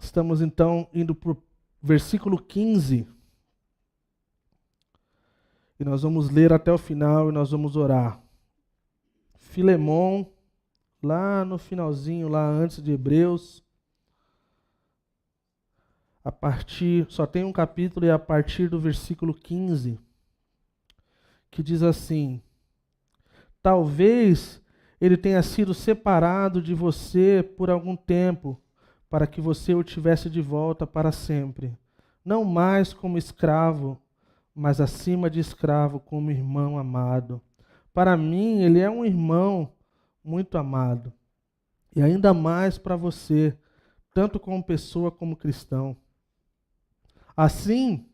Estamos então indo para o versículo 15. E nós vamos ler até o final e nós vamos orar. Filemon, lá no finalzinho, lá antes de Hebreus, só tem um capítulo e a partir do versículo 15, que diz assim: talvez ele tenha sido separado de você por algum tempo, para que você o tivesse de volta para sempre, não mais como escravo, mas acima de escravo, como irmão amado. Para mim, ele é um irmão muito amado, e ainda mais para você, tanto como pessoa como cristão. Assim,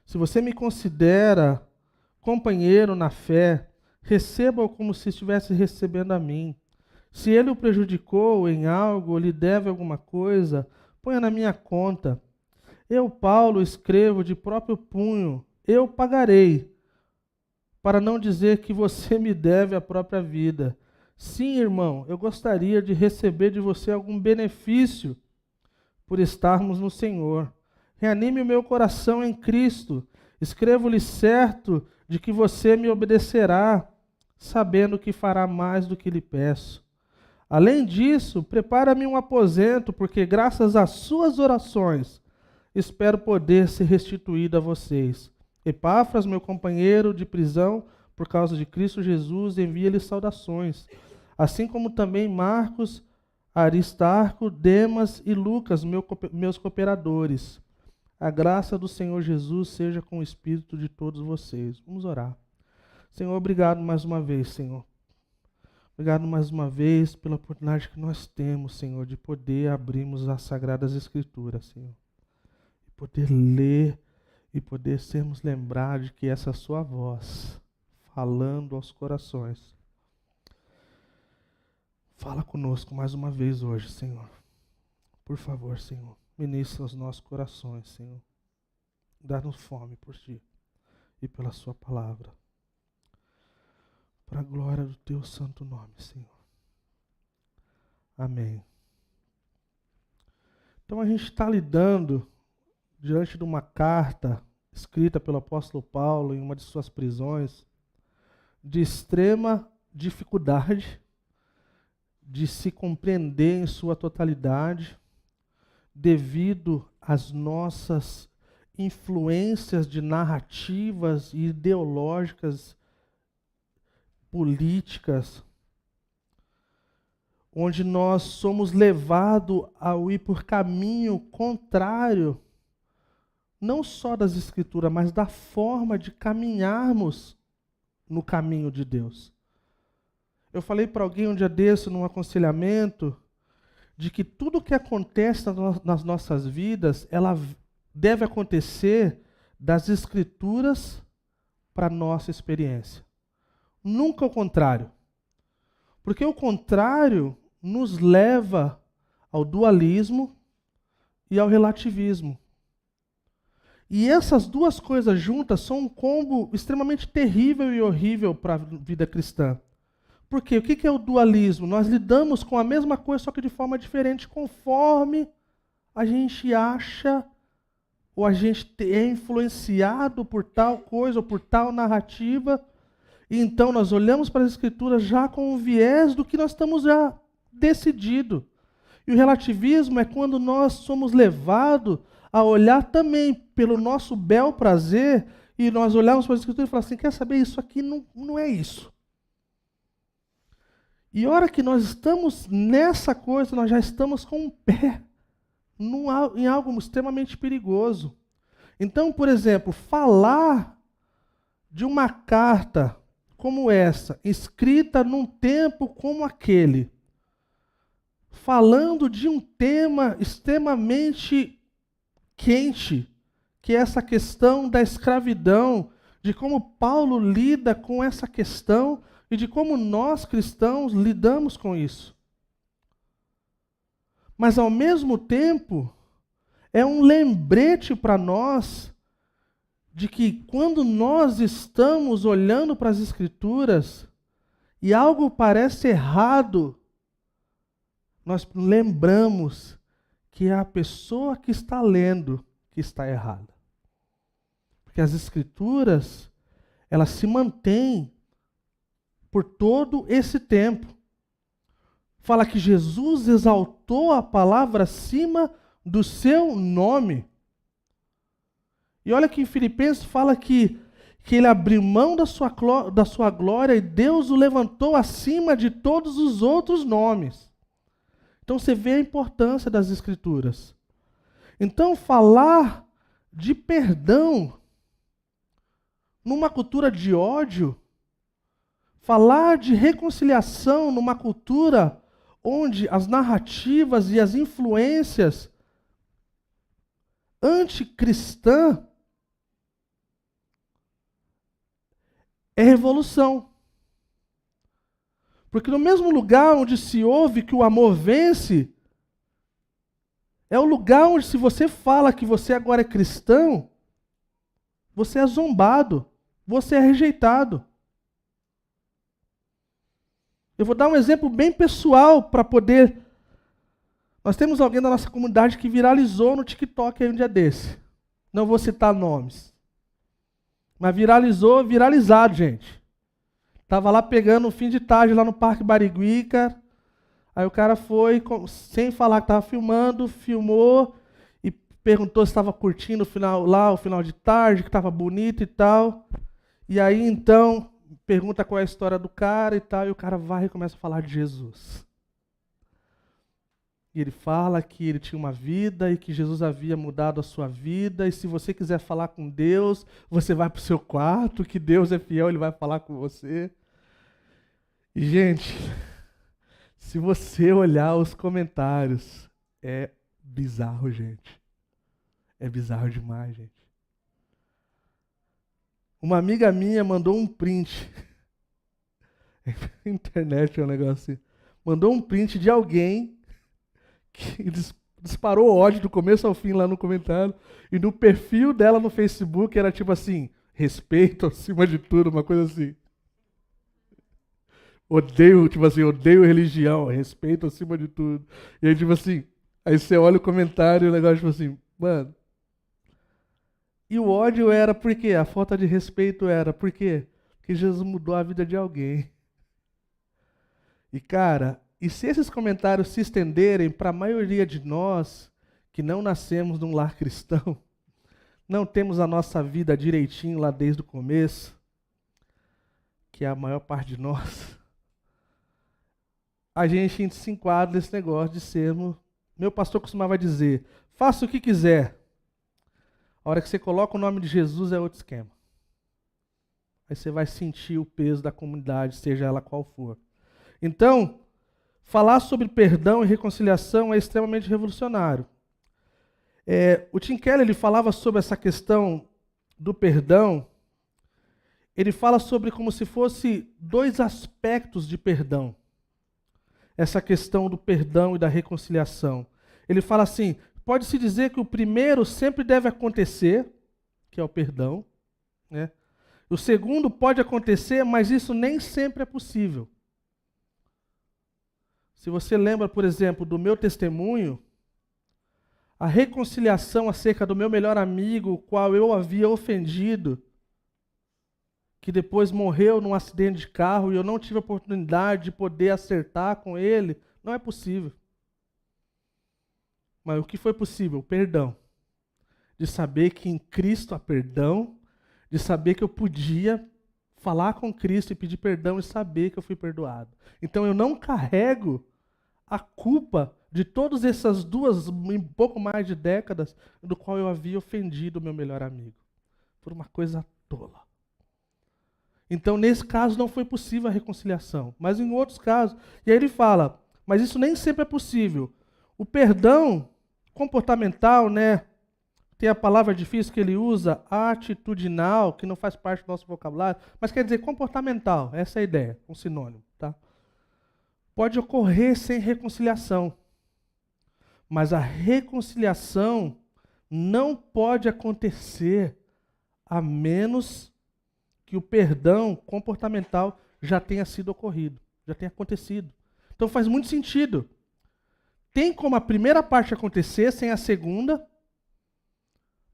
se você me considera companheiro na fé, receba-o como se estivesse recebendo a mim. Se ele o prejudicou em algo ou lhe deve alguma coisa, ponha na minha conta. Eu, Paulo, escrevo de próprio punho, eu pagarei, para não dizer que você me deve a própria vida. Sim, irmão, eu gostaria de receber de você algum benefício por estarmos no Senhor. Reanime o meu coração em Cristo. Escrevo-lhe certo de que você me obedecerá, sabendo que fará mais do que lhe peço. Além disso, prepara-me um aposento, porque graças às suas orações espero poder ser restituído a vocês. Epáfras, meu companheiro de prisão, por causa de Cristo Jesus, envia-lhe saudações, assim como também Marcos, Aristarco, Demas e Lucas, meus cooperadores. A graça do Senhor Jesus seja com o espírito de todos vocês. Vamos orar. Senhor, obrigado mais uma vez, Senhor. Obrigado mais uma vez pela oportunidade que nós temos, Senhor, de poder abrirmos as Sagradas Escrituras, Senhor. E poder ler e poder sermos lembrados de que essa é a sua voz, falando aos corações. Fala conosco mais uma vez hoje, Senhor. Por favor, Senhor. Ministra os nossos corações, Senhor. Dá-nos fome por Ti e pela Sua palavra. Para a glória do Teu santo nome, Senhor. Amém. Então a gente está lidando diante de uma carta escrita pelo apóstolo Paulo em uma de suas prisões, de extrema dificuldade de se compreender em sua totalidade, devido às nossas influências de narrativas e ideológicas, políticas, onde nós somos levados a ir por caminho contrário, não só das Escrituras, mas da forma de caminharmos no caminho de Deus. Eu falei para alguém um dia desse, num aconselhamento, de que tudo que acontece nas nossas vidas, ela deve acontecer das Escrituras para a nossa experiência. Nunca o contrário. Porque o contrário nos leva ao dualismo e ao relativismo. E essas duas coisas juntas são um combo extremamente terrível e horrível para a vida cristã. Por quê? O que é o dualismo? Nós lidamos com a mesma coisa, só que de forma diferente, conforme a gente acha ou a gente é influenciado por tal coisa ou por tal narrativa. E então nós olhamos para as Escrituras já com o viés do que nós estamos já decidido. E o relativismo é quando nós somos levados a olhar também pelo nosso bel prazer e nós olhamos para as Escrituras e falamos assim, quer saber, isso aqui não é isso. E a hora que nós estamos nessa coisa, nós já estamos com o pé em algo extremamente perigoso. Então, por exemplo, falar de uma carta como essa, escrita num tempo como aquele, falando de um tema extremamente quente, que é essa questão da escravidão, de como Paulo lida com essa questão e de como nós cristãos lidamos com isso. Mas ao mesmo tempo, é um lembrete para nós de que quando nós estamos olhando para as Escrituras e algo parece errado, nós lembramos que é a pessoa que está lendo que está errada. Porque as Escrituras, elas se mantêm por todo esse tempo. Fala que Jesus exaltou a palavra acima do seu nome. E olha que em Filipenses fala que ele abriu mão da sua glória e Deus o levantou acima de todos os outros nomes. Então você vê a importância das Escrituras. Então falar de perdão numa cultura de ódio, falar de reconciliação numa cultura onde as narrativas e as influências anticristã é revolução. Porque no mesmo lugar onde se ouve que o amor vence, é o lugar onde, se você fala que você agora é cristão, você é zombado, você é rejeitado. Eu vou dar um exemplo bem pessoal para poder... Nós temos alguém da nossa comunidade que viralizou no TikTok aí um dia desse. Não vou citar nomes. Mas viralizado, gente. Tava lá pegando um fim de tarde lá no Parque Barigui, cara. Aí o cara foi, sem falar que estava filmando, filmou e perguntou se estava curtindo o final de tarde, que estava bonito e tal. E aí então pergunta qual é a história do cara e tal, e o cara vai e começa a falar de Jesus. E ele fala que ele tinha uma vida e que Jesus havia mudado a sua vida, e se você quiser falar com Deus, você vai para o seu quarto, que Deus é fiel, ele vai falar com você. E, gente, se você olhar os comentários, é bizarro, gente. É bizarro demais, gente. Uma amiga minha mandou um print. Internet é um negócio assim. Mandou um print de alguém que disparou ódio do começo ao fim lá no comentário. E no perfil dela no Facebook era tipo assim, respeito acima de tudo, uma coisa assim. Odeio religião, respeito acima de tudo. E aí, tipo assim, aí você olha o comentário e o negócio, tipo assim, mano. E o ódio era por quê? A falta de respeito era por quê? Porque Jesus mudou a vida de alguém. E, cara, e se esses comentários se estenderem para a maioria de nós que não nascemos num lar cristão, não temos a nossa vida direitinho lá desde o começo, que é a maior parte de nós, a gente se enquadra nesse negócio de sermos... Meu pastor costumava dizer, faça o que quiser. A hora que você coloca o nome de Jesus é outro esquema. Aí você vai sentir o peso da comunidade, seja ela qual for. Então, falar sobre perdão e reconciliação é extremamente revolucionário. O Tim Keller ele falava sobre essa questão do perdão. Ele fala sobre como se fosse dois aspectos de perdão. Essa questão do perdão e da reconciliação. Ele fala assim, pode-se dizer que o primeiro sempre deve acontecer, que é o perdão, né? O segundo pode acontecer, mas isso nem sempre é possível. Se você lembra, por exemplo, do meu testemunho, a reconciliação acerca do meu melhor amigo, o qual eu havia ofendido, que depois morreu num acidente de carro e eu não tive a oportunidade de poder acertar com ele, não é possível. Mas o que foi possível? O perdão. De saber que em Cristo há perdão, de saber que eu podia falar com Cristo e pedir perdão e saber que eu fui perdoado. Então eu não carrego a culpa de todas essas um pouco mais de décadas, do qual eu havia ofendido o meu melhor amigo. Por uma coisa tola. Então, nesse caso, não foi possível a reconciliação. Mas em outros casos, e aí ele fala, mas isso nem sempre é possível. O perdão comportamental, né? Tem a palavra difícil que ele usa, atitudinal, que não faz parte do nosso vocabulário, mas quer dizer comportamental, essa é a ideia, um sinônimo, tá? Pode ocorrer sem reconciliação. Mas a reconciliação não pode acontecer a menos que o perdão comportamental já tenha sido ocorrido, já tenha acontecido. Então faz muito sentido tem como a primeira parte acontecer sem a segunda,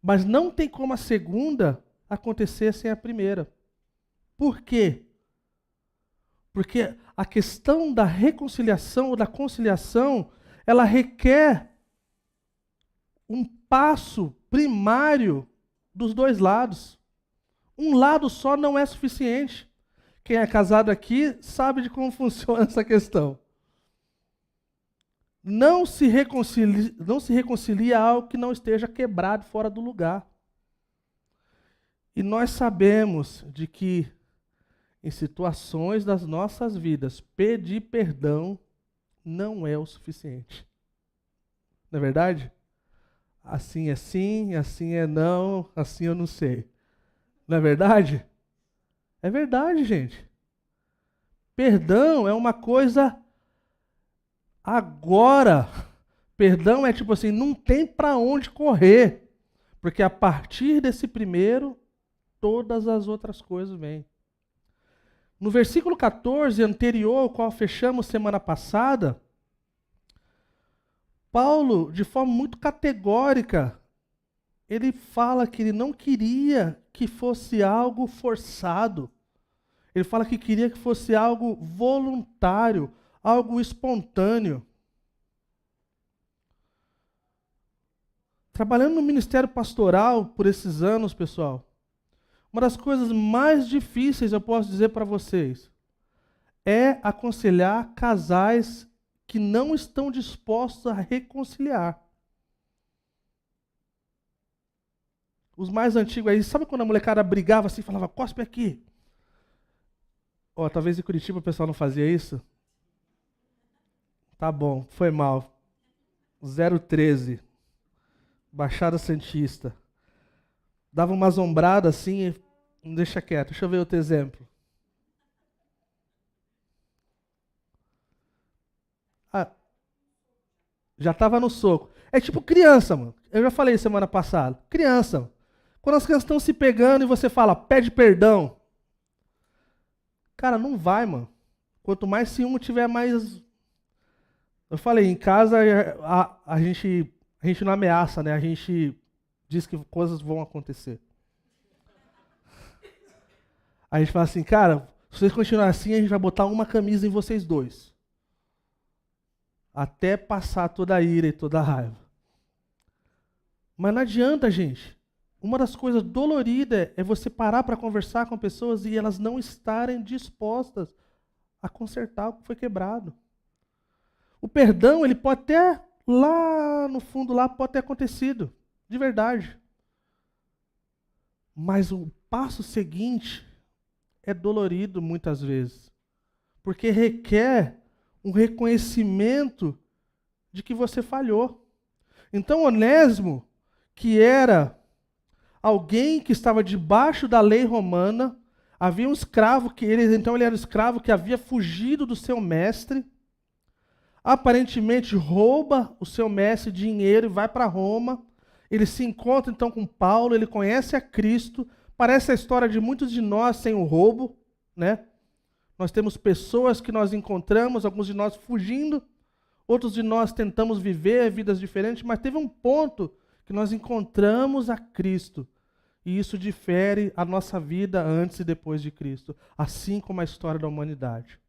mas não tem como a segunda acontecer sem a primeira. Por quê? Porque a questão da reconciliação ou da conciliação, ela requer um passo primário dos dois lados. Um lado só não é suficiente. Quem é casado aqui sabe de como funciona essa questão. Não se reconcilia algo que não esteja quebrado fora do lugar. E nós sabemos de que, em situações das nossas vidas, pedir perdão não é o suficiente. Não é verdade? Assim é sim, assim é não, assim eu não sei. Não é verdade? É verdade, gente. Perdão é uma coisa agora. Perdão é tipo assim, não tem para onde correr. Porque a partir desse primeiro, todas as outras coisas vêm. No versículo 14, anterior ao qual fechamos semana passada, Paulo, de forma muito categórica, ele fala que ele não queria que fosse algo forçado. Ele fala que queria que fosse algo voluntário, algo espontâneo. Trabalhando no ministério pastoral por esses anos, pessoal, uma das coisas mais difíceis, eu posso dizer para vocês, é aconselhar casais que não estão dispostos a reconciliar. Os mais antigos aí, sabe quando a molecada brigava assim, falava, cospe aqui? Ó, talvez em Curitiba o pessoal não fazia isso. Tá bom, foi mal. 013, Baixada Santista. Dava uma assombrada assim, deixa quieto, deixa eu ver outro exemplo. Ah, já estava no soco. É tipo criança, mano. Eu já falei semana passada. Criança, mano. Quando as crianças estão se pegando e você fala, pede perdão. Cara, não vai, mano. Quanto mais ciúme tiver, mais... Eu falei, em casa a gente não ameaça, né? A gente diz que coisas vão acontecer. A gente fala assim, cara, se vocês continuarem assim, a gente vai botar uma camisa em vocês dois. Até passar toda a ira e toda a raiva. Mas não adianta, gente. Uma das coisas doloridas é você parar para conversar com pessoas e elas não estarem dispostas a consertar o que foi quebrado. O perdão, ele pode até, lá no fundo, lá pode ter acontecido, de verdade. Mas o passo seguinte é dolorido muitas vezes, porque requer um reconhecimento de que você falhou. Então, Onésimo, que era alguém que estava debaixo da lei romana, havia um escravo então ele era um escravo que havia fugido do seu mestre, aparentemente rouba o seu mestre dinheiro e vai para Roma. Ele se encontra então com Paulo, ele conhece a Cristo. Parece a história de muitos de nós sem o roubo, né? Nós temos pessoas que nós encontramos, alguns de nós fugindo, outros de nós tentamos viver vidas diferentes, mas teve um ponto que nós encontramos a Cristo. E isso difere a nossa vida antes e depois de Cristo, assim como a história da humanidade.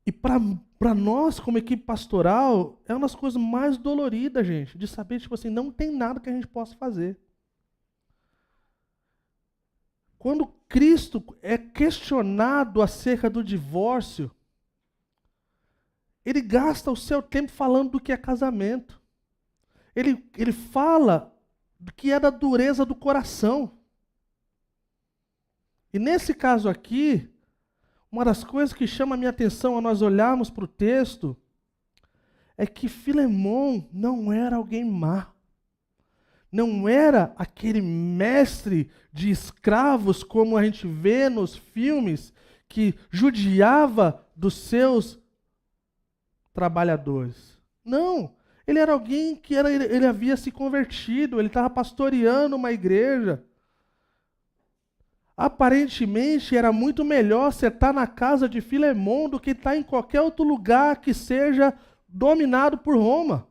E para nós, como equipe pastoral, é uma das coisas mais doloridas, gente, de saber, tipo assim, não tem nada que a gente possa fazer. Quando Cristo é questionado acerca do divórcio, ele gasta o seu tempo falando do que é casamento. Ele fala do que é da dureza do coração. E nesse caso aqui, uma das coisas que chama a minha atenção ao nós olharmos para o texto é que Filemão não era alguém má. Não era aquele mestre de escravos como a gente vê nos filmes que judiava dos seus trabalhadores. Não, ele era alguém que ele havia se convertido, ele estava pastoreando uma igreja. Aparentemente era muito melhor você estar na casa de Filemon do que estar em qualquer outro lugar que seja dominado por Roma.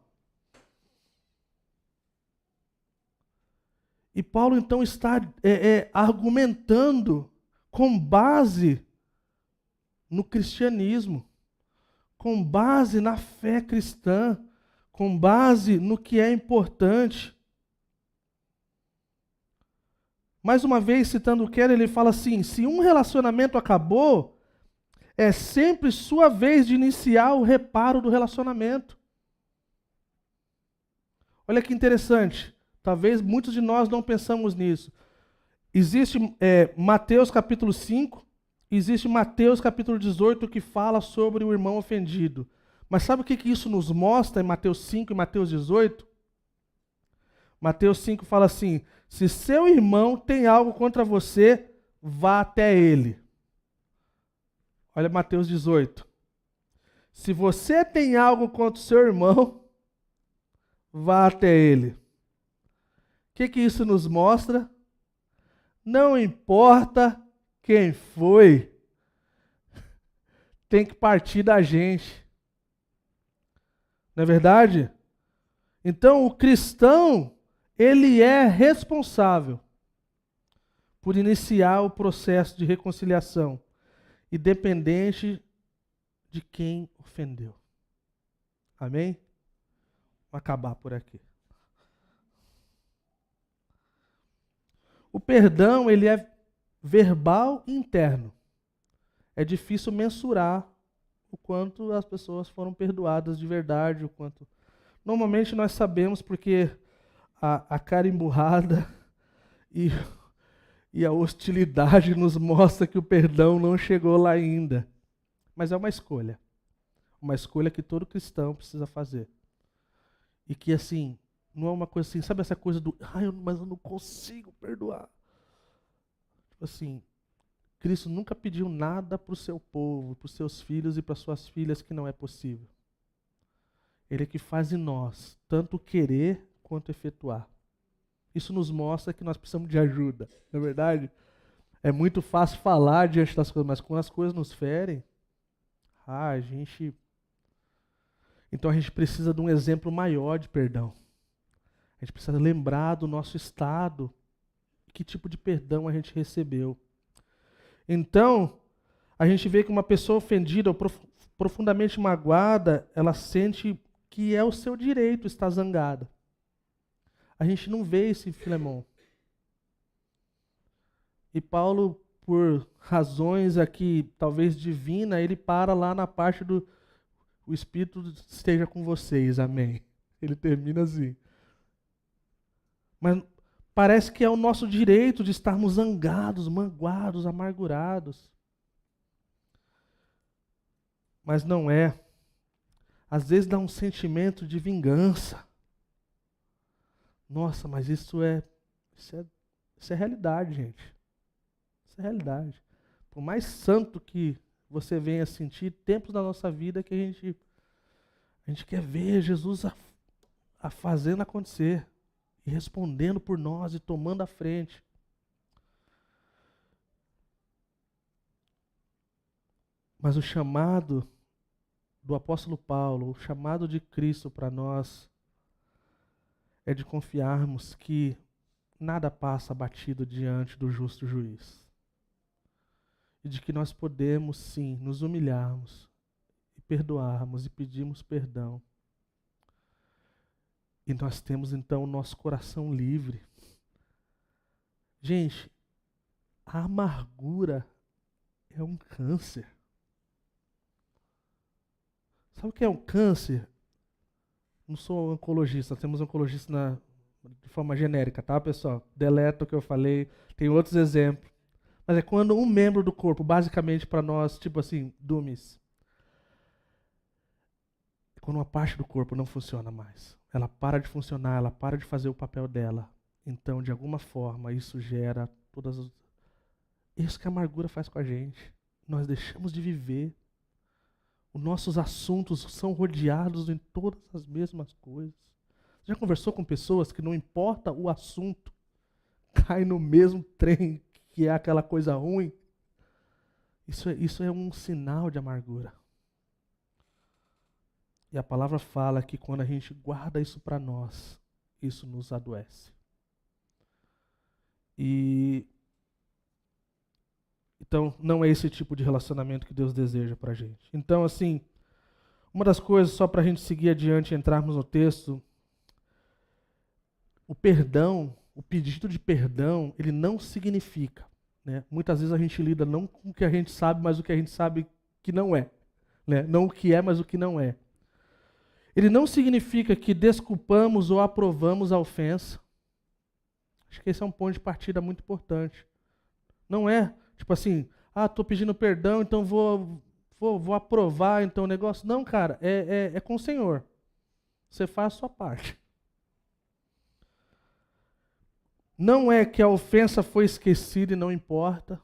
E Paulo então está argumentando com base no cristianismo, com base na fé cristã, com base no que é importante. Mais uma vez, citando o Keller, ele fala assim: se um relacionamento acabou, é sempre sua vez de iniciar o reparo do relacionamento. Olha que interessante. Talvez muitos de nós não pensamos nisso. Existe Mateus capítulo 5, existe Mateus capítulo 18 que fala sobre o irmão ofendido. Mas sabe o que isso nos mostra em Mateus 5 e Mateus 18? Mateus 5 fala assim: se seu irmão tem algo contra você, vá até ele. Olha Mateus 18. Se você tem algo contra o seu irmão, vá até ele. O que isso nos mostra? Não importa quem foi, tem que partir da gente. Não é verdade? Então, o cristão, ele é responsável por iniciar o processo de reconciliação, independente de quem ofendeu. Amém? Vou acabar por aqui. O perdão, ele é verbal e interno. É difícil mensurar o quanto as pessoas foram perdoadas de verdade, o quanto... Normalmente nós sabemos porque a cara emburrada e a hostilidade nos mostra que o perdão não chegou lá ainda. Mas é uma escolha que todo cristão precisa fazer. E que assim, não é uma coisa assim, sabe essa coisa do, mas eu não consigo perdoar. Tipo assim, Cristo nunca pediu nada para o seu povo, para os seus filhos e para suas filhas que não é possível. Ele é que faz em nós, tanto querer quanto efetuar. Isso nos mostra que nós precisamos de ajuda, não é verdade? É muito fácil falar diante das coisas, mas quando as coisas nos ferem, então a gente precisa de um exemplo maior de perdão. A gente precisa lembrar do nosso estado, que tipo de perdão a gente recebeu. Então, a gente vê que uma pessoa ofendida ou profundamente magoada, ela sente que é o seu direito estar zangada. A gente não vê esse Filemon. E Paulo, por razões aqui, talvez divina, ele para lá na parte do o Espírito esteja com vocês, amém. Ele termina assim. Mas parece que é o nosso direito de estarmos zangados, magoados, amargurados. Mas não é. Às vezes dá um sentimento de vingança. Nossa, mas isso é realidade, gente. Isso é realidade. Por mais santo que você venha sentir, tempos da nossa vida que a gente quer ver Jesus a fazendo acontecer. E respondendo por nós e tomando a frente. Mas o chamado do apóstolo Paulo, o chamado de Cristo para nós, é de confiarmos que nada passa batido diante do justo juiz. E de que nós podemos, sim, nos humilharmos, e perdoarmos e pedirmos perdão. E nós temos então o nosso coração livre. Gente, a amargura é um câncer. Sabe o que é um câncer? Não sou oncologista, nós temos oncologista de forma genérica, tá, pessoal? Deleta o que eu falei, tem outros exemplos. Mas é quando um membro do corpo, basicamente para nós, tipo assim, Dumis, é quando uma parte do corpo não funciona mais. Ela para de funcionar, ela para de fazer o papel dela. Então, de alguma forma, isso gera todas as... Isso que a amargura faz com a gente. Nós deixamos de viver. Os nossos assuntos são rodeados em todas as mesmas coisas. Já conversou com pessoas que não importa o assunto, cai no mesmo trem que é aquela coisa ruim, isso é um sinal de amargura. E a palavra fala que quando a gente guarda isso para nós, isso nos adoece. Então, não é esse tipo de relacionamento que Deus deseja para a gente. Então, assim, uma das coisas, só para a gente seguir adiante e entrarmos no texto, o perdão, o pedido de perdão, ele não significa, né? Muitas vezes a gente lida não com o que a gente sabe, mas o que a gente sabe que não é. Né? Não o que é, mas o que não é. Ele não significa que desculpamos ou aprovamos a ofensa. Acho que esse é um ponto de partida muito importante. Não é, tipo assim, estou pedindo perdão, então vou aprovar então o negócio. Não, cara, é com o Senhor. Você faz a sua parte. Não é que a ofensa foi esquecida e não importa.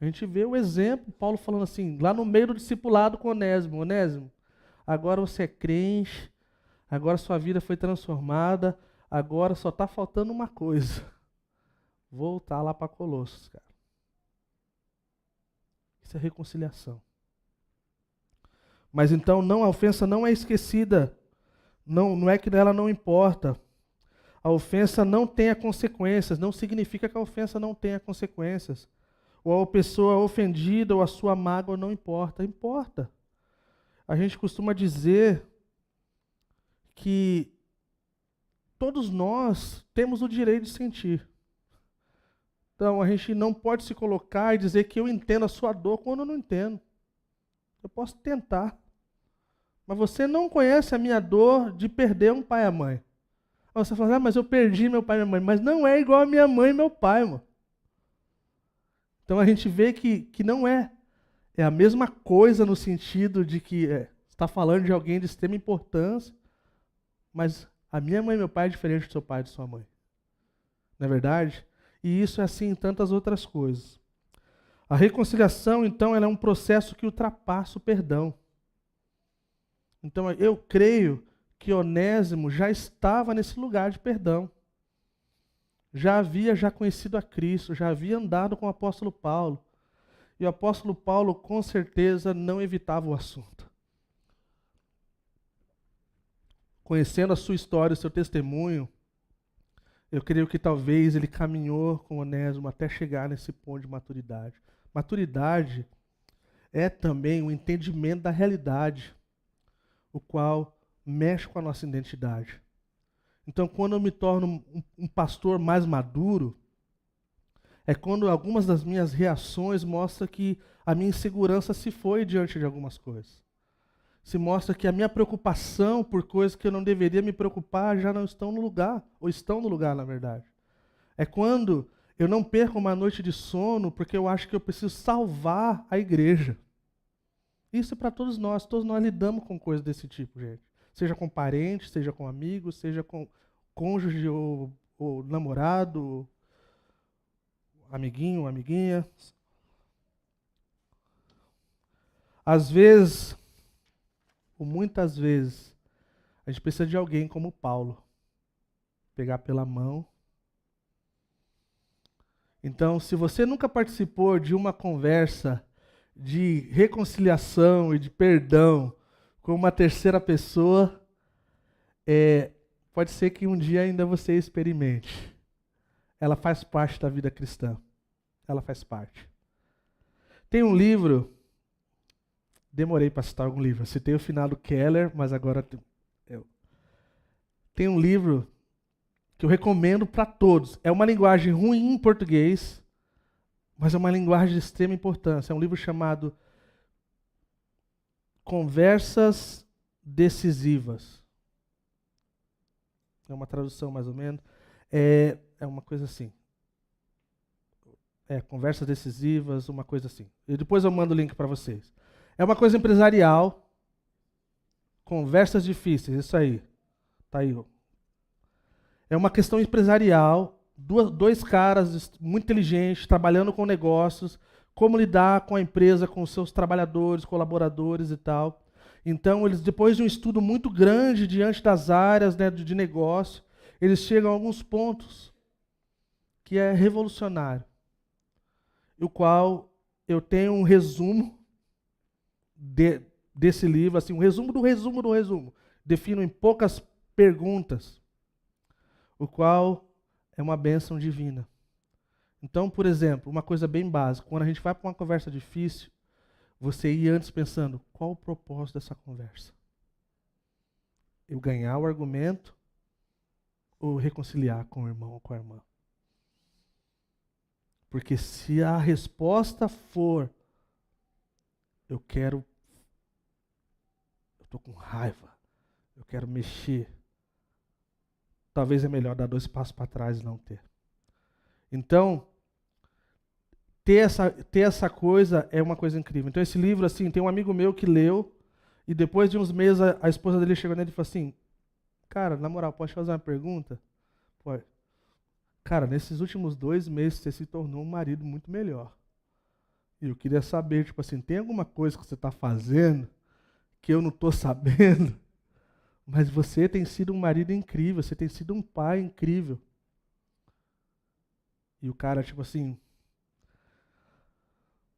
A gente vê o exemplo, Paulo falando assim, lá no meio do discipulado com Onésimo. Onésimo, agora você é crente, agora sua vida foi transformada, agora só está faltando uma coisa. Voltar lá para Colossos, cara. Isso é reconciliação. Mas então, não, a ofensa não é esquecida. Não é que ela não importa. A ofensa não tenha consequências. Não significa que a ofensa não tenha consequências. Ou a pessoa ofendida ou a sua mágoa não importa. Importa. A gente costuma dizer que todos nós temos o direito de sentir. Então, a gente não pode se colocar e dizer que eu entendo a sua dor quando eu não entendo. Eu posso tentar. Mas você não conhece a minha dor de perder um pai e a mãe. Aí você fala, mas eu perdi meu pai e minha mãe. Mas não é igual a minha mãe e meu pai, mano. Então a gente vê que não é. É a mesma coisa no sentido de que está falando de alguém de extrema importância, mas a minha mãe e meu pai é diferente do seu pai e de sua mãe. Não é verdade? E isso é assim em tantas outras coisas. A reconciliação, então, ela é um processo que ultrapassa o perdão. Então, eu creio que Onésimo já estava nesse lugar de perdão. Já havia conhecido a Cristo, já havia andado com o apóstolo Paulo. E o apóstolo Paulo, com certeza, não evitava o assunto. Conhecendo a sua história, o seu testemunho, eu creio que talvez ele caminhou com Onésimo até chegar nesse ponto de maturidade. Maturidade é também o entendimento da realidade, o qual mexe com a nossa identidade. Então, quando eu me torno um pastor mais maduro, é quando algumas das minhas reações mostram que a minha insegurança se foi diante de algumas coisas. Se mostra que a minha preocupação por coisas que eu não deveria me preocupar já não estão no lugar, ou estão no lugar, na verdade. É quando eu não perco uma noite de sono porque eu acho que eu preciso salvar a igreja. Isso é para todos nós lidamos com coisas desse tipo, gente. Seja com parentes, seja com amigos, seja com cônjuge ou namorado, amiguinho, amiguinha. Às vezes, ou muitas vezes, a gente precisa de alguém como Paulo. Pegar pela mão. Então, se você nunca participou de uma conversa de reconciliação e de perdão com uma terceira pessoa, pode ser que um dia ainda você experimente. Ela faz parte da vida cristã. Ela faz parte. Tem um livro, demorei para citar algum livro, eu citei o finado Keller, mas agora tem um livro que eu recomendo para todos. É uma linguagem ruim em português, mas é uma linguagem de extrema importância. É um livro chamado Conversas Decisivas. É uma tradução mais ou menos. É uma coisa assim. Conversas Decisivas, uma coisa assim. E depois eu mando o link para vocês. É uma coisa empresarial. Conversas difíceis, isso aí. Tá aí. É uma questão empresarial. Dois caras muito inteligentes, trabalhando com negócios, como lidar com a empresa, com os seus trabalhadores, colaboradores e tal. Então, eles, depois de um estudo muito grande diante das áreas, né, de negócio, eles chegam a alguns pontos que é revolucionário. o qual eu tenho um resumo desse livro, assim, um resumo do resumo do resumo. Defino em poucas perguntas, o qual é uma bênção divina. Então, por exemplo, uma coisa bem básica, quando a gente vai para uma conversa difícil, você ir antes pensando, qual o propósito dessa conversa? Eu ganhar o argumento ou reconciliar com o irmão ou com a irmã? Porque se a resposta for, eu estou com raiva, eu quero mexer, talvez é melhor dar 2 passos para trás e não ter. Então, ter essa coisa é uma coisa incrível. Então, esse livro, assim, tem um amigo meu que leu, e depois de uns meses a esposa dele chegou nele e falou assim, cara, na moral, posso te fazer uma pergunta? Pode. Cara, nesses últimos 2 meses você se tornou um marido muito melhor. E eu queria saber, tipo assim, tem alguma coisa que você está fazendo que eu não estou sabendo? Mas você tem sido um marido incrível, você tem sido um pai incrível. E o cara, tipo assim,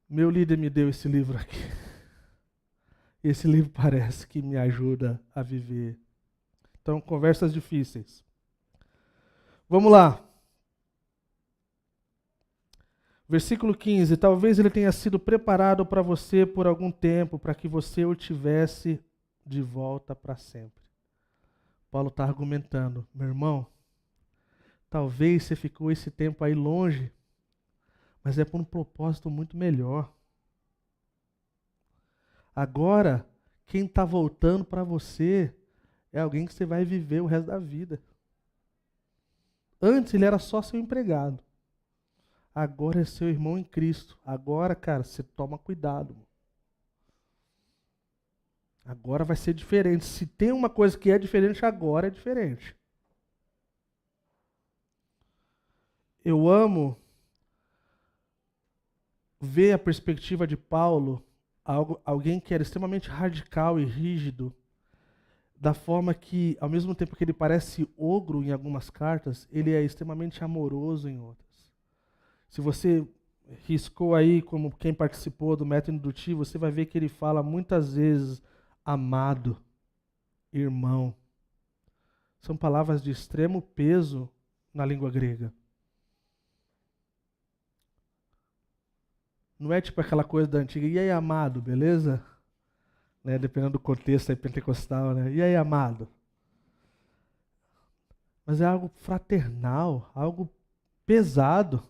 meu líder me deu esse livro aqui. E esse livro parece que me ajuda a viver. Então, conversas difíceis. Vamos lá. Versículo 15. Talvez ele tenha sido preparado para você por algum tempo, para que você o tivesse de volta para sempre. Paulo está argumentando, meu irmão, talvez você ficou esse tempo aí longe, mas é por um propósito muito melhor. Agora, quem está voltando para você é alguém que você vai viver o resto da vida. Antes ele era só seu empregado. Agora é seu irmão em Cristo. Agora, cara, você toma cuidado. Agora vai ser diferente. Se tem uma coisa que é diferente, agora é diferente. Eu amo ver a perspectiva de Paulo, alguém que era extremamente radical e rígido, da forma que, ao mesmo tempo que ele parece ogro em algumas cartas, ele é extremamente amoroso em outras. Se você riscou aí, como quem participou do método indutivo, você vai ver que ele fala muitas vezes amado, irmão. São palavras de extremo peso na língua grega. Não é tipo aquela coisa da antiga, e aí, amado, beleza? Né, dependendo do contexto aí pentecostal, né? E aí, amado? Mas é algo fraternal, algo pesado.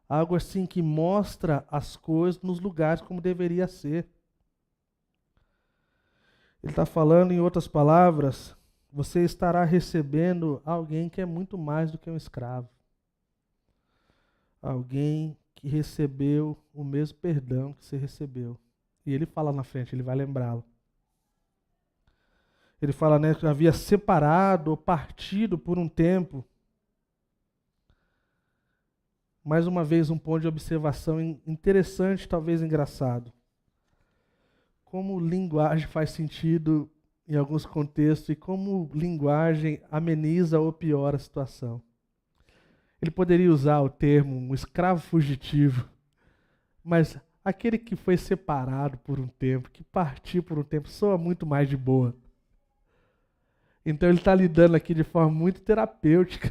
Algo assim que mostra as coisas nos lugares como deveria ser. Ele está falando, em outras palavras, você estará recebendo alguém que é muito mais do que um escravo. Alguém que recebeu o mesmo perdão que você recebeu. E ele fala na frente, ele vai lembrá-lo. Ele fala, né, que havia separado ou partido por um tempo. Mais uma vez, um ponto de observação interessante, talvez engraçado. Como linguagem faz sentido em alguns contextos e como linguagem ameniza ou piora a situação. Ele poderia usar o termo um escravo fugitivo, mas aquele que foi separado por um tempo, que partiu por um tempo, soa muito mais de boa. Então ele está lidando aqui de forma muito terapêutica,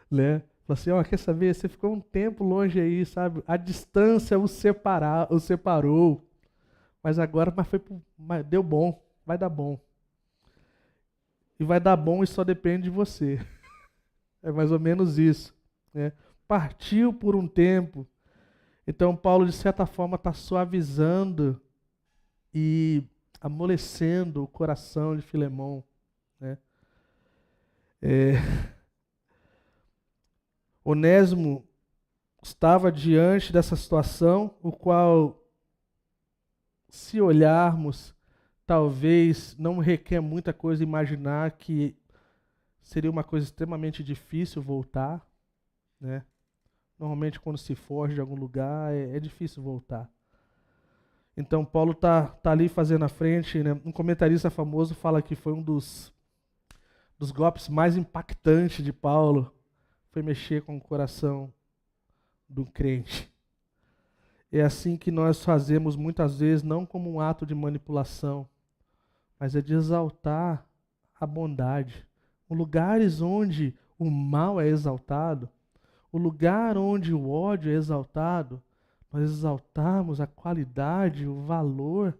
né? Fala assim, ó, quer saber? Você ficou um tempo longe aí, sabe? A distância o separou. Mas agora deu bom, vai dar bom. E vai dar bom e só depende de você. É mais ou menos isso. Né? Partiu por um tempo. Então Paulo, de certa forma, está suavizando e amolecendo o coração de Filemão. Né? Onésimo estava diante dessa situação, o qual, se olharmos, talvez não requer muita coisa imaginar que seria uma coisa extremamente difícil voltar, né? Normalmente quando se foge de algum lugar é difícil voltar. Então Paulo tá ali fazendo a frente, né? Um comentarista famoso fala que foi um dos golpes mais impactantes de Paulo, foi mexer com o coração do crente. É assim que nós fazemos muitas vezes, não como um ato de manipulação, mas é de exaltar a bondade. Os lugares onde o mal é exaltado, o lugar onde o ódio é exaltado, nós exaltamos a qualidade, o valor,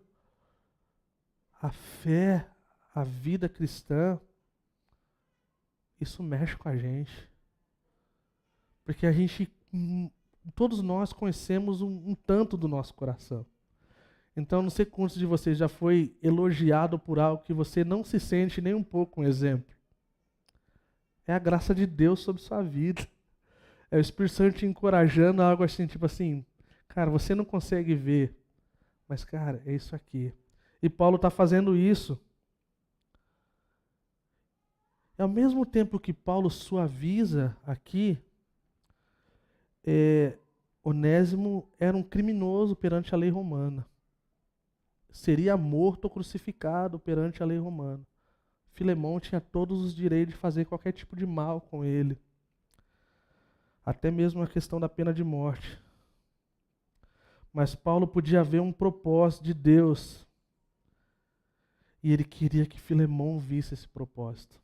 a fé, a vida cristã. Isso mexe com a gente. Porque a gente, todos nós conhecemos um tanto do nosso coração. Então, não sei quantos de vocês já foi elogiado por algo que você não se sente nem um pouco um exemplo. É a graça de Deus sobre sua vida. É o Espírito Santo te encorajando, algo assim, tipo assim, cara, você não consegue ver, mas, cara, é isso aqui. E Paulo está fazendo isso. E ao mesmo tempo que Paulo suaviza aqui, Onésimo era um criminoso perante a lei romana. Seria morto ou crucificado perante a lei romana. Filemão tinha todos os direitos de fazer qualquer tipo de mal com ele. Até mesmo a questão da pena de morte. Mas Paulo podia ver um propósito de Deus. E ele queria que Filemão visse esse propósito.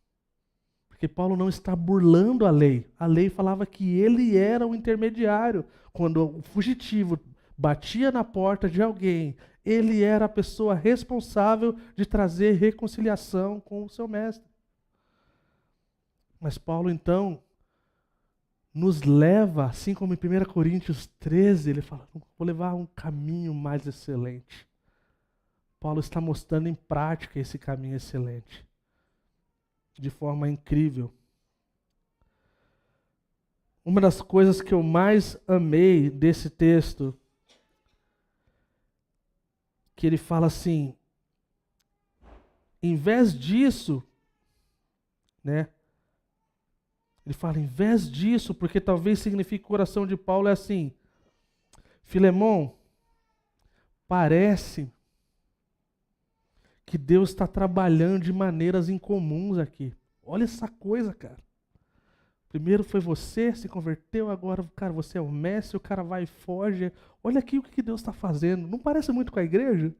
Porque Paulo não está burlando a lei. A lei falava que ele era o intermediário. Quando o fugitivo batia na porta de alguém, ele era a pessoa responsável de trazer reconciliação com o seu mestre. Mas Paulo, então, nos leva, assim como em 1 Coríntios 13, ele fala, vou levar um caminho mais excelente. Paulo está mostrando em prática esse caminho excelente, de forma incrível. Uma das coisas que eu mais amei desse texto, que ele fala assim, em vez disso, né? Ele fala, em vez disso, porque talvez signifique que o coração de Paulo é assim, Filemão, parece que Deus está trabalhando de maneiras incomuns aqui. Olha essa coisa, cara. Primeiro foi você, se converteu, agora, cara, você é o mestre, o cara vai e foge. Olha aqui o que Deus está fazendo. Não parece muito com a igreja?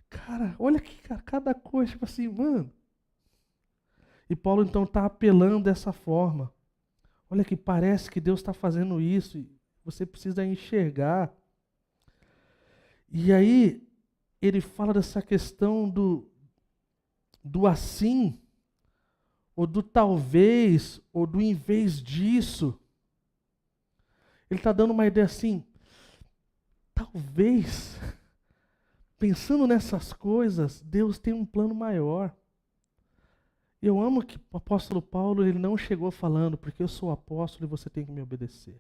Cara, olha aqui, cara, cada coisa, tipo assim, mano. E Paulo então está apelando dessa forma. Olha que parece que Deus está fazendo isso. E você precisa enxergar. E aí, ele fala dessa questão do assim, ou do talvez, ou do em vez disso. Ele está dando uma ideia assim, talvez, pensando nessas coisas, Deus tem um plano maior. Eu amo que o apóstolo Paulo, ele não chegou falando, porque eu sou apóstolo e você tem que me obedecer.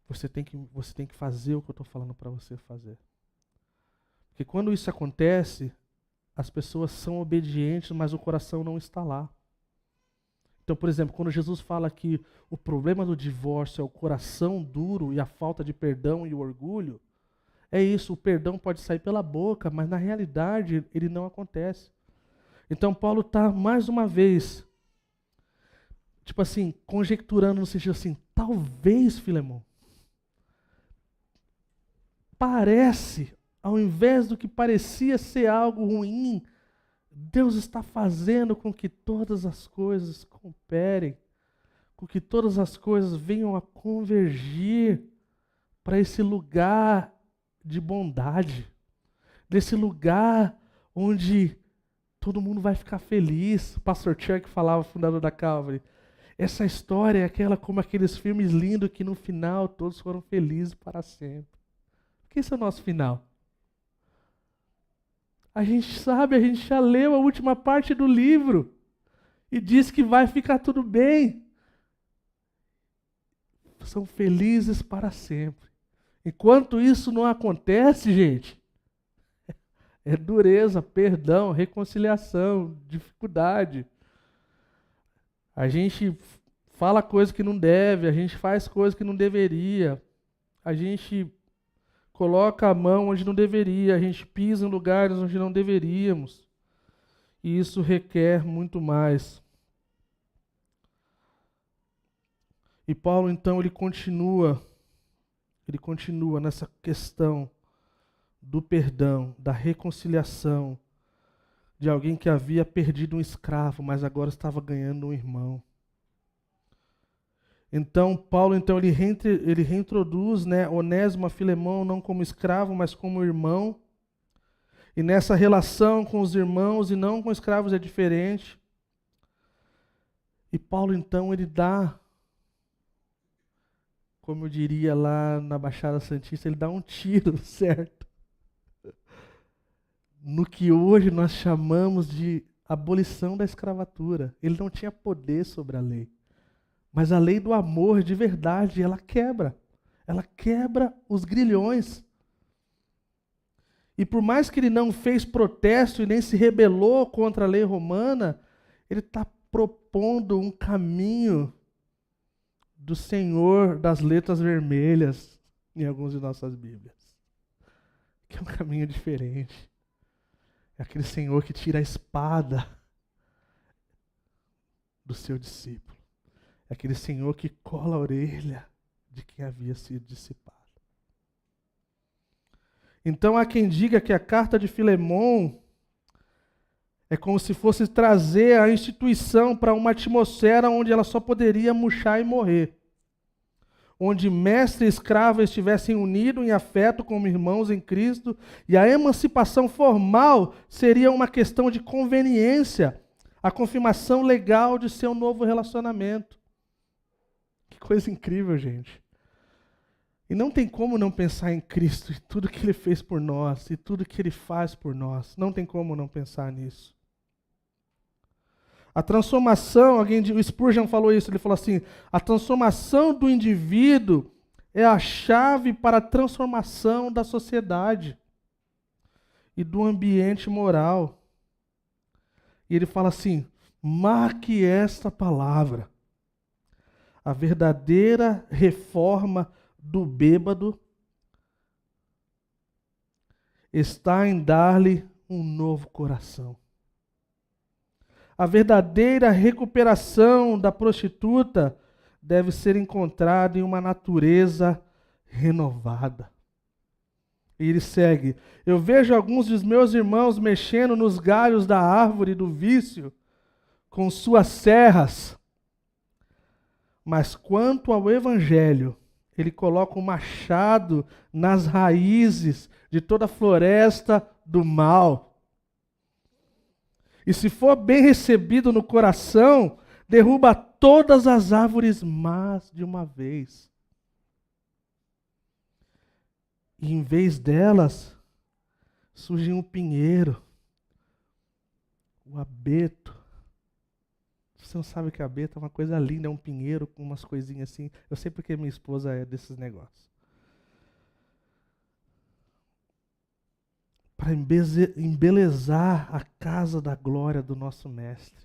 Você tem que fazer o que eu estou falando para você fazer. Porque quando isso acontece, as pessoas são obedientes, mas o coração não está lá. Então, por exemplo, quando Jesus fala que o problema do divórcio é o coração duro e a falta de perdão e o orgulho, é isso, o perdão pode sair pela boca, mas na realidade ele não acontece. Então Paulo está, mais uma vez, tipo assim, conjecturando no sentido assim, talvez, Filemão, parece, ao invés do que parecia ser algo ruim, Deus está fazendo com que todas as coisas cooperem, com que todas as coisas venham a convergir para esse lugar de bondade, desse lugar onde todo mundo vai ficar feliz. O pastor Chuck falava, fundador da Calvary, essa história é aquela como aqueles filmes lindos que no final todos foram felizes para sempre. Porque esse é o nosso final. A gente sabe, a gente já leu a última parte do livro e diz que vai ficar tudo bem. São felizes para sempre. Enquanto isso não acontece, gente, é dureza, perdão, reconciliação, dificuldade. A gente fala coisa que não deve, a gente faz coisa que não deveria, a gente coloca a mão onde não deveria, a gente pisa em lugares onde não deveríamos. E isso requer muito mais. E Paulo, então, ele continua ele continua nessa questão do perdão, da reconciliação, de alguém que havia perdido um escravo, mas agora estava ganhando um irmão. Então, Paulo, ele reintroduz, né, Onésimo a Filemão não como escravo, mas como irmão. E nessa relação com os irmãos e não com escravos é diferente. E Paulo, então, ele dá, como eu diria lá na Baixada Santista, ele dá um tiro, certo? No que hoje nós chamamos de abolição da escravatura. Ele não tinha poder sobre a lei. Mas a lei do amor de verdade, ela quebra. Ela quebra os grilhões. E por mais que ele não fez protesto e nem se rebelou contra a lei romana, ele está propondo um caminho do Senhor das letras vermelhas em algumas de nossas Bíblias. Que é um caminho diferente. É aquele Senhor que tira a espada do seu discípulo. É aquele Senhor que cola a orelha de quem havia sido dissipado. Então há quem diga que a carta de Filemão é como se fosse trazer a instituição para uma atmosfera onde ela só poderia murchar e morrer. Onde mestre e escravo estivessem unidos em afeto como irmãos em Cristo, e a emancipação formal seria uma questão de conveniência, a confirmação legal de seu novo relacionamento. Que coisa incrível, gente. E não tem como não pensar em Cristo, e tudo que Ele fez por nós, e tudo que Ele faz por nós. Não tem como não pensar nisso. A transformação, o Spurgeon falou isso, ele falou assim, a transformação do indivíduo é a chave para a transformação da sociedade e do ambiente moral. E ele fala assim, marque esta palavra. A verdadeira reforma do bêbado está em dar-lhe um novo coração. A verdadeira recuperação da prostituta deve ser encontrada em uma natureza renovada. E ele segue, eu vejo alguns dos meus irmãos mexendo nos galhos da árvore do vício com suas serras, mas quanto ao evangelho, ele coloca o machado nas raízes de toda a floresta do mal. E se for bem recebido no coração, derruba todas as árvores más de uma vez. E em vez delas, surge um pinheiro, o abeto. Você não sabe o que é abeto? É uma coisa linda, é um pinheiro com umas coisinhas assim. Eu sei porque minha esposa é desses negócios. Para embelezar a casa da glória do nosso Mestre.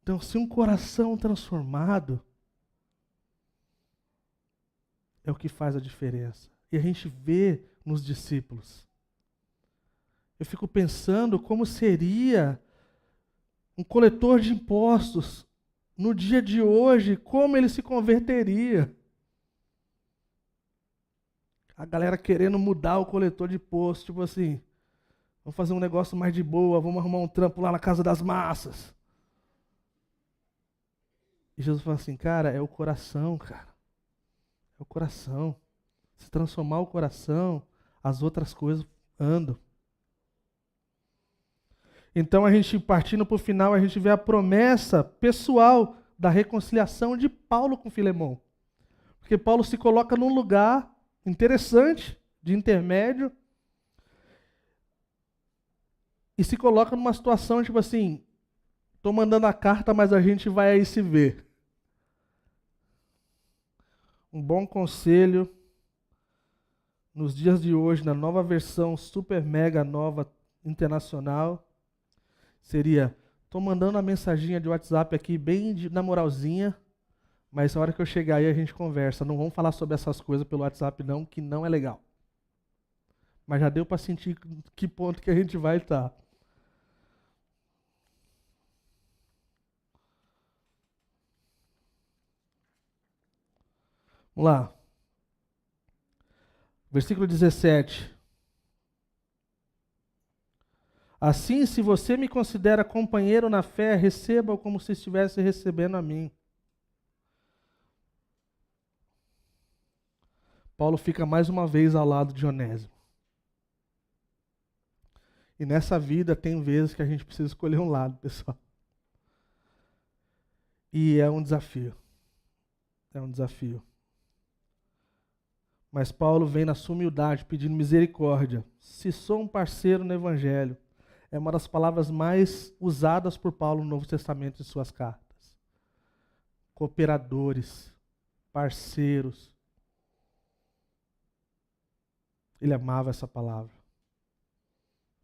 Então, se um coração transformado é o que faz a diferença. E a gente vê nos discípulos. Eu fico pensando como seria um coletor de impostos no dia de hoje, como ele se converteria. A galera querendo mudar o coletor de imposto, tipo assim, vamos fazer um negócio mais de boa, vamos arrumar um trampo lá na casa das massas. E Jesus fala assim, cara, é o coração, cara. É o coração. Se transformar o coração, as outras coisas andam. Então, a gente partindo para o final, a gente vê a promessa pessoal da reconciliação de Paulo com Filemão. Porque Paulo se coloca num lugar interessante, de intermédio, e se coloca numa situação tipo assim, estou mandando a carta, mas a gente vai aí se ver. Um bom conselho, nos dias de hoje, na nova versão super mega nova internacional, seria, estou mandando a mensaginha de WhatsApp aqui bem na moralzinha, mas na hora que eu chegar aí a gente conversa. Não vamos falar sobre essas coisas pelo WhatsApp não, que não é legal. Mas já deu para sentir que ponto que a gente vai estar. Vamos lá. Versículo 17. Assim, se você me considera companheiro na fé, receba-o como se estivesse recebendo a mim. Paulo fica mais uma vez ao lado de Onésimo. E nessa vida tem vezes que a gente precisa escolher um lado, pessoal. E é um desafio. É um desafio. Mas Paulo vem na sua humildade, pedindo misericórdia. Se sou um parceiro no Evangelho, é uma das palavras mais usadas por Paulo no Novo Testamento em suas cartas. Cooperadores, parceiros. Ele amava essa palavra,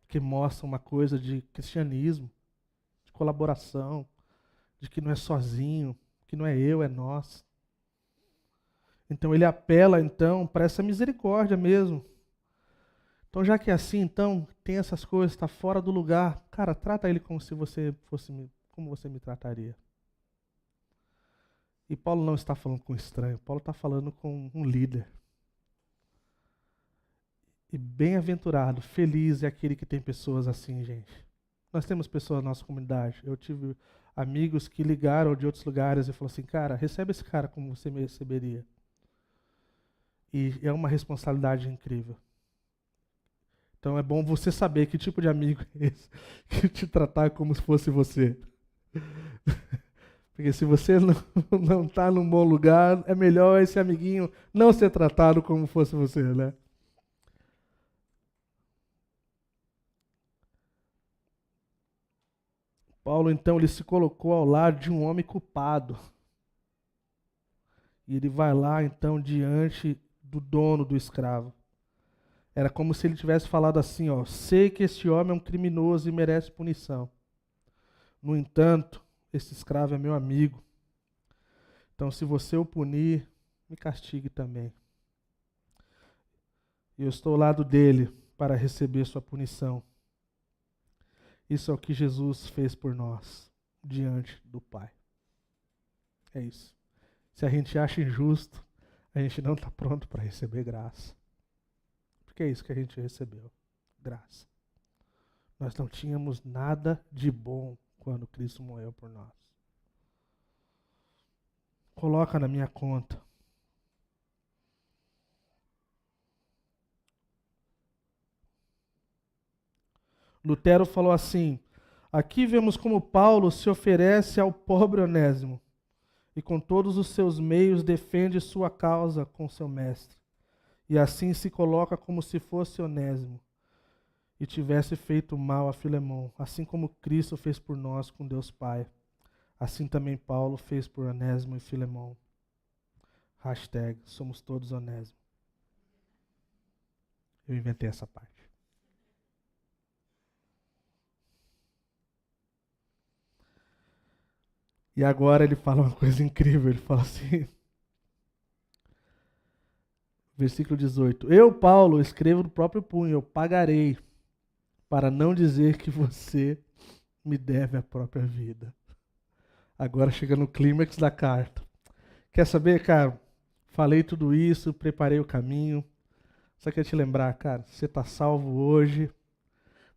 que mostra uma coisa de cristianismo, de colaboração, de que não é sozinho, que não é eu, é nós. Então ele apela então para essa misericórdia mesmo. Então já que é assim, então tem essas coisas, está fora do lugar, cara, trata ele como se você fosse, como você me trataria. E Paulo não está falando com um estranho, Paulo está falando com um líder. E bem-aventurado, feliz é aquele que tem pessoas assim, gente. Nós temos pessoas na nossa comunidade. Eu tive amigos que ligaram de outros lugares e falaram assim, cara, recebe esse cara como você me receberia. E é uma responsabilidade incrível. Então é bom você saber que tipo de amigo é esse que te tratar como se fosse você. Porque se você não está num bom lugar, é melhor esse amiguinho não ser tratado como fosse você, né? Paulo, então, ele se colocou ao lado de um homem culpado. E ele vai lá, então, diante do dono do escravo. Era como se ele tivesse falado assim, ó, sei que este homem é um criminoso e merece punição. No entanto, esse escravo é meu amigo. Então, se você o punir, me castigue também. E eu estou ao lado dele para receber sua punição. Isso é o que Jesus fez por nós, diante do Pai. É isso. Se a gente acha injusto, a gente não está pronto para receber graça. Porque é isso que a gente recebeu, graça. Nós não tínhamos nada de bom quando Cristo morreu por nós. Coloca na minha conta. Lutero falou assim, aqui vemos como Paulo se oferece ao pobre Onésimo e com todos os seus meios defende sua causa com seu mestre. E assim se coloca como se fosse Onésimo e tivesse feito mal a Filemão, assim como Cristo fez por nós com Deus Pai. Assim também Paulo fez por Onésimo e Filemão. Hashtag, somos todos Onésimo. Eu inventei essa parte. E agora ele fala uma coisa incrível, ele fala assim, versículo 18, eu, Paulo, escrevo no próprio punho, eu pagarei, para não dizer que você me deve a própria vida. Agora chega no clímax da carta. Quer saber, cara? Falei tudo isso, preparei o caminho. Só queria te lembrar, cara, você está salvo hoje,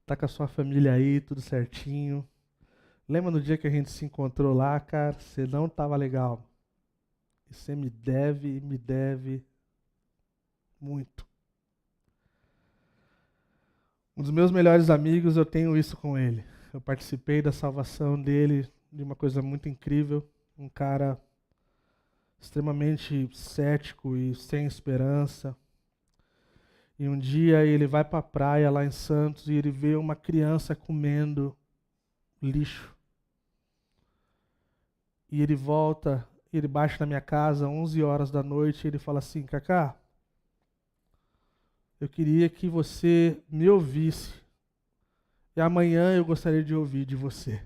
está com a sua família aí, tudo certinho. Lembra no dia que a gente se encontrou lá, cara? Você não estava legal. E você me deve muito. Um dos meus melhores amigos, eu tenho isso com ele. Eu participei da salvação dele, de uma coisa muito incrível. Um cara extremamente cético e sem esperança. E um dia ele vai para a praia lá em Santos e ele vê uma criança comendo lixo. E ele volta, ele baixa na minha casa, 11 horas da noite, e ele fala assim, Cacá, eu queria que você me ouvisse. E amanhã eu gostaria de ouvir de você.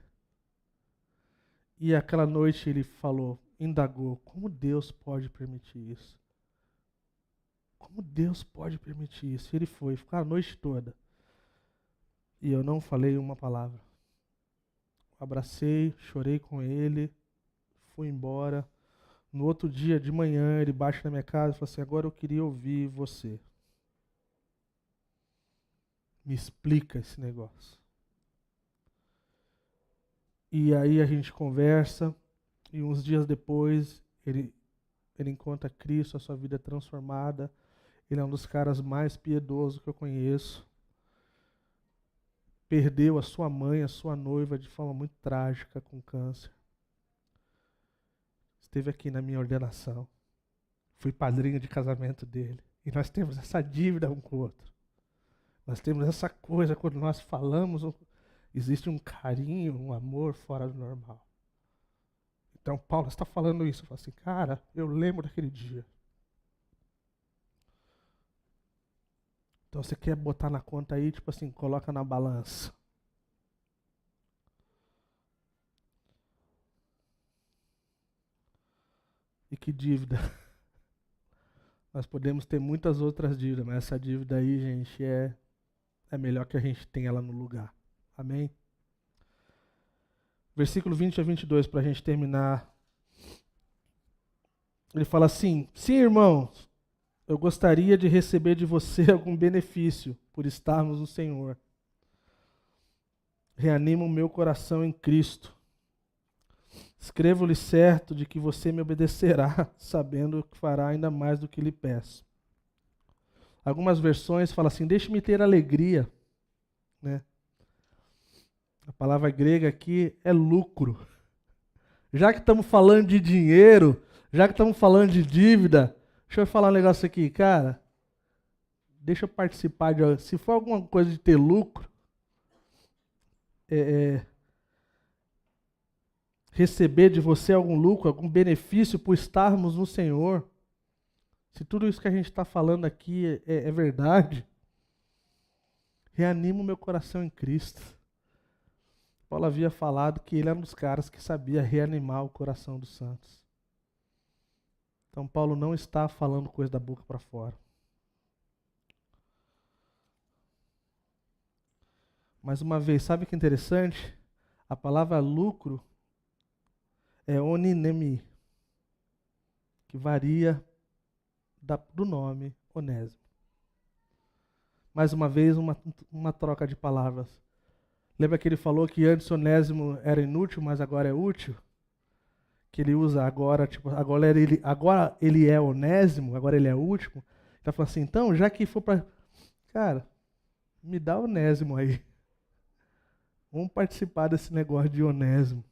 E aquela noite ele falou, indagou, como Deus pode permitir isso? Como Deus pode permitir isso? E ele foi, ficou a noite toda. E eu não falei uma palavra. Abracei, chorei com ele, fui embora. No outro dia de manhã ele baixa na minha casa e fala assim, agora eu queria ouvir você. Me explica esse negócio. E aí a gente conversa, e uns dias depois ele encontra Cristo, a sua vida é transformada. Ele é um dos caras mais piedosos que eu conheço. Perdeu a sua mãe, a sua noiva, de forma muito trágica, com câncer. Esteve aqui na minha ordenação. Fui padrinho de casamento dele. E nós temos essa dívida um com o outro. Nós temos essa coisa, quando nós falamos, existe um carinho, um amor fora do normal. Então Paulo está falando isso. Eu falo assim, cara, eu lembro daquele dia. Então você quer botar na conta aí, tipo assim, coloca na balança. E que dívida? Nós podemos ter muitas outras dívidas, mas essa dívida aí, gente, é melhor que a gente tenha ela no lugar. Amém? Versículo 20 a 22, para a gente terminar. Ele fala assim, sim, irmãos, eu gostaria de receber de você algum benefício por estarmos no Senhor. Reanima o meu coração em Cristo. Escrevo-lhe certo de que você me obedecerá, sabendo que fará ainda mais do que lhe peço. Algumas versões falam assim, deixe-me ter alegria. Né? A palavra grega aqui é lucro. Já que estamos falando de dinheiro, já que estamos falando de dívida, deixa eu falar um negócio aqui, cara. Deixa eu participar de... Se for alguma coisa de ter lucro, receber de você algum lucro, algum benefício por estarmos no Senhor, se tudo isso que a gente está falando aqui é verdade, reanima o meu coração em Cristo. Paulo havia falado que ele era um dos caras que sabia reanimar o coração dos santos. Então Paulo não está falando coisa da boca para fora. Mais uma vez, sabe o que é interessante? A palavra lucro é oninemi, que varia do nome Onésimo. Mais uma vez, uma troca de palavras. Lembra que ele falou que antes Onésimo era inútil, mas agora é útil? Que ele usa agora, tipo, agora ele é Onésimo, agora ele é útil. Ele está falando assim, então, já que for para... Cara, me dá Onésimo aí. Vamos participar desse negócio de Onésimo.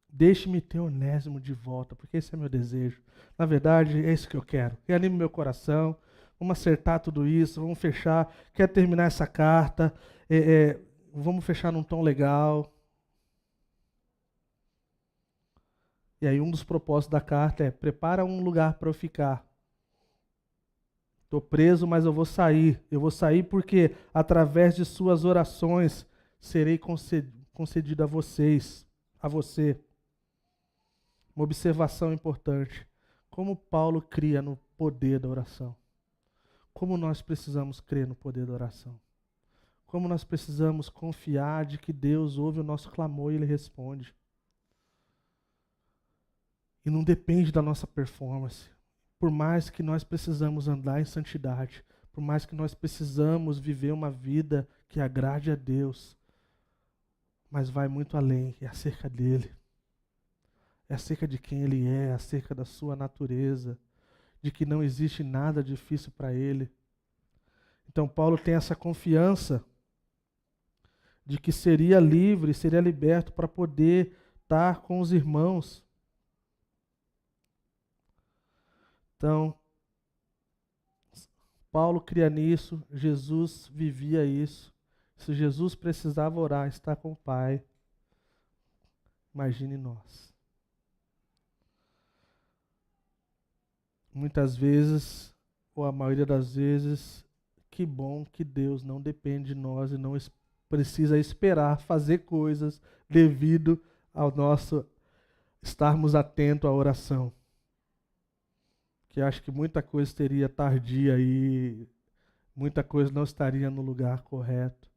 Deixe-me ter Onésimo de volta, porque esse é meu desejo. Na verdade, é isso que eu quero. Reanime meu coração. Vamos acertar tudo isso, vamos fechar. Quero terminar essa carta. Vamos fechar num tom legal. E aí um dos propósitos da carta é: prepara um lugar para eu ficar. Estou preso, mas eu vou sair. Eu vou sair porque através de suas orações serei concedido a vocês, a você. Uma observação importante. Como Paulo cria no poder da oração. Como nós precisamos crer no poder da oração. Como nós precisamos confiar de que Deus ouve o nosso clamor e Ele responde. E não depende da nossa performance. Por mais que nós precisamos andar em santidade, por mais que nós precisamos viver uma vida que agrade a Deus, mas vai muito além, é acerca dele. É acerca de quem ele é acerca da sua natureza, de que não existe nada difícil para ele. Então Paulo tem essa confiança de que seria livre, seria liberto para poder estar com os irmãos. Então, Paulo cria nisso, Jesus vivia isso. Se Jesus precisava orar, estar com o Pai, imagine nós. Muitas vezes, ou a maioria das vezes, que bom que Deus não depende de nós e não precisa esperar fazer coisas devido ao nosso estarmos atentos à oração. Que acho que muita coisa seria tardia e muita coisa não estaria no lugar correto.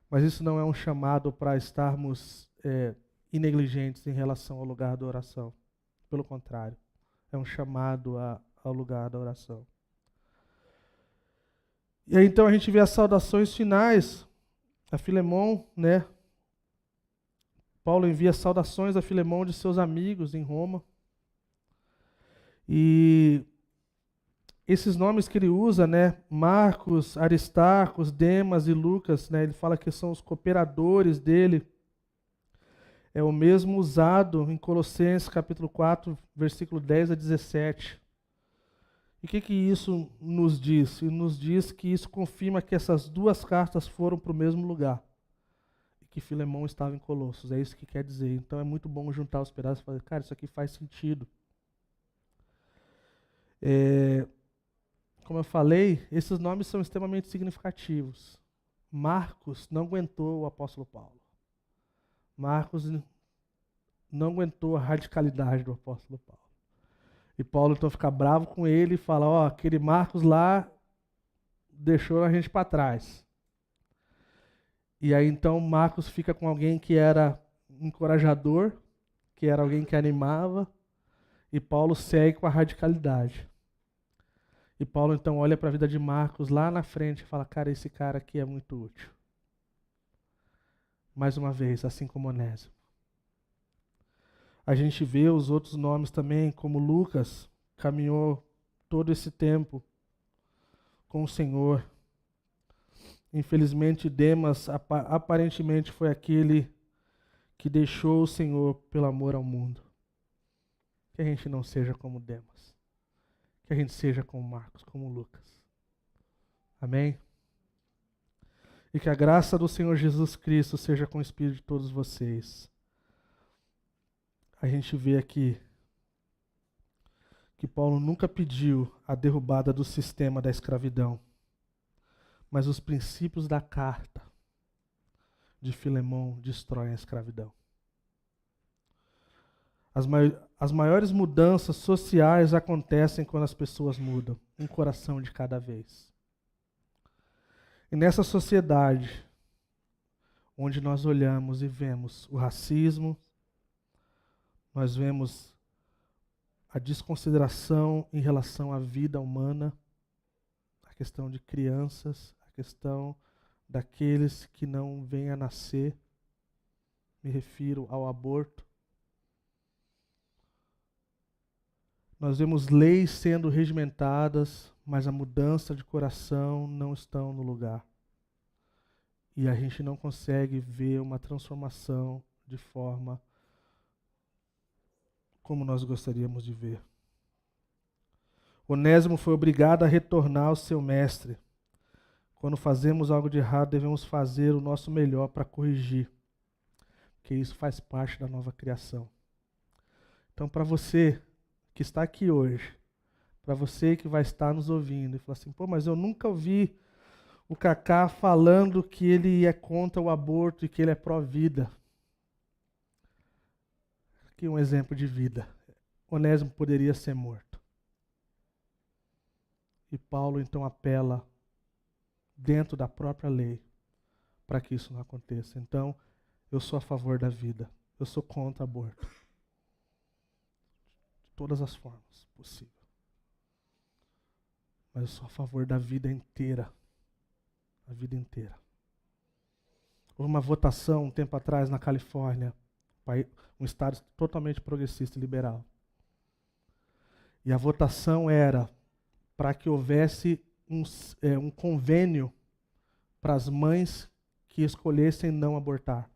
Mas isso não é um chamado para estarmos negligentes em relação ao lugar da oração. Pelo contrário, é um chamado ao lugar da oração. E aí então a gente vê as saudações finais a Filemão, né? Paulo envia saudações a Filemão de seus amigos em Roma. E esses nomes que ele usa, né? Marcos, Aristarcos, Demas e Lucas, né? Ele fala que são os cooperadores dele. É o mesmo usado em Colossenses capítulo 4, versículo 10 a 17. E o que isso nos diz? E nos diz que isso confirma que essas duas cartas foram para o mesmo lugar. E que Filemão estava em Colossos. É isso que quer dizer. Então é muito bom juntar os pedaços e falar, cara, isso aqui faz sentido. Como eu falei, esses nomes são extremamente significativos. Marcos não aguentou o apóstolo Paulo. Marcos não aguentou a radicalidade do apóstolo Paulo. E Paulo então fica bravo com ele e fala, ó, aquele Marcos lá deixou a gente para trás. E aí então Marcos fica com alguém que era encorajador, que era alguém que animava, e Paulo segue com a radicalidade. E Paulo então olha para a vida de Marcos lá na frente e fala, cara, esse cara aqui é muito útil. Mais uma vez, assim como Onésimo. A gente vê os outros nomes também, como Lucas, caminhou todo esse tempo com o Senhor. Infelizmente, Demas aparentemente foi aquele que deixou o Senhor pelo amor ao mundo. Que a gente não seja como Demas. Que a gente seja como Marcos, como Lucas. Amém? E que a graça do Senhor Jesus Cristo seja com o Espírito de todos vocês. A gente vê aqui que Paulo nunca pediu a derrubada do sistema da escravidão, mas os princípios da carta de Filemão destroem a escravidão. As maiores mudanças sociais acontecem quando as pessoas mudam, um coração de cada vez. E nessa sociedade, onde nós olhamos e vemos o racismo, nós vemos a desconsideração em relação à vida humana, a questão de crianças, a questão daqueles que não vêm a nascer, me refiro ao aborto. Nós vemos leis sendo regimentadas, mas a mudança de coração não estão no lugar. E a gente não consegue ver uma transformação de forma como nós gostaríamos de ver. Onésimo foi obrigado a retornar ao seu mestre. Quando fazemos algo de errado, devemos fazer o nosso melhor para corrigir, porque isso faz parte da nova criação. Então, para você que está aqui hoje, para você que vai estar nos ouvindo e falar assim, pô, mas eu nunca ouvi o Kaká falando que ele é contra o aborto e que ele é pró-vida. Aqui um exemplo de vida. Onésimo poderia ser morto. E Paulo então apela dentro da própria lei para que isso não aconteça. Então, eu sou a favor da vida. Eu sou contra o aborto. De todas as formas possíveis. Mas eu sou a favor da vida inteira. A vida inteira. Houve uma votação um tempo atrás na Califórnia, um estado totalmente progressista e liberal. E a votação era para que houvesse um convênio para as mães que escolhessem não abortar.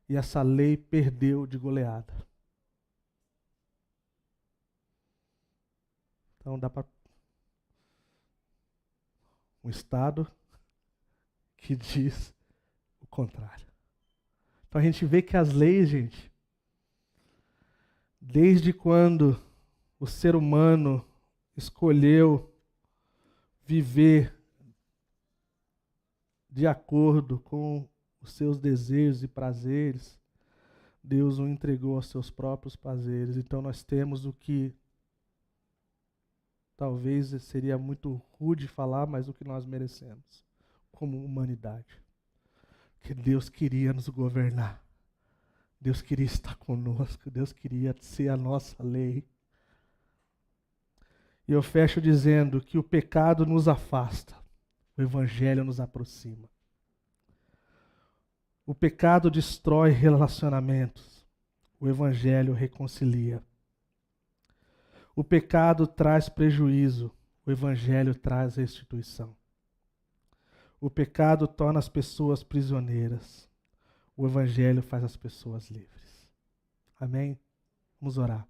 E essa lei perdeu de goleada. Então dá para um estado que diz o contrário. Então a gente vê que as leis, gente, desde quando o ser humano escolheu viver de acordo com os seus desejos e prazeres, Deus o entregou aos seus próprios prazeres. Então nós temos o que talvez seria muito rude falar, mas o que nós merecemos como humanidade. Que Deus queria nos governar. Deus queria estar conosco. Deus queria ser a nossa lei. E eu fecho dizendo que o pecado nos afasta, o evangelho nos aproxima. O pecado destrói relacionamentos, o evangelho reconcilia. O pecado traz prejuízo, o evangelho traz restituição. O pecado torna as pessoas prisioneiras, o evangelho faz as pessoas livres. Amém? Vamos orar.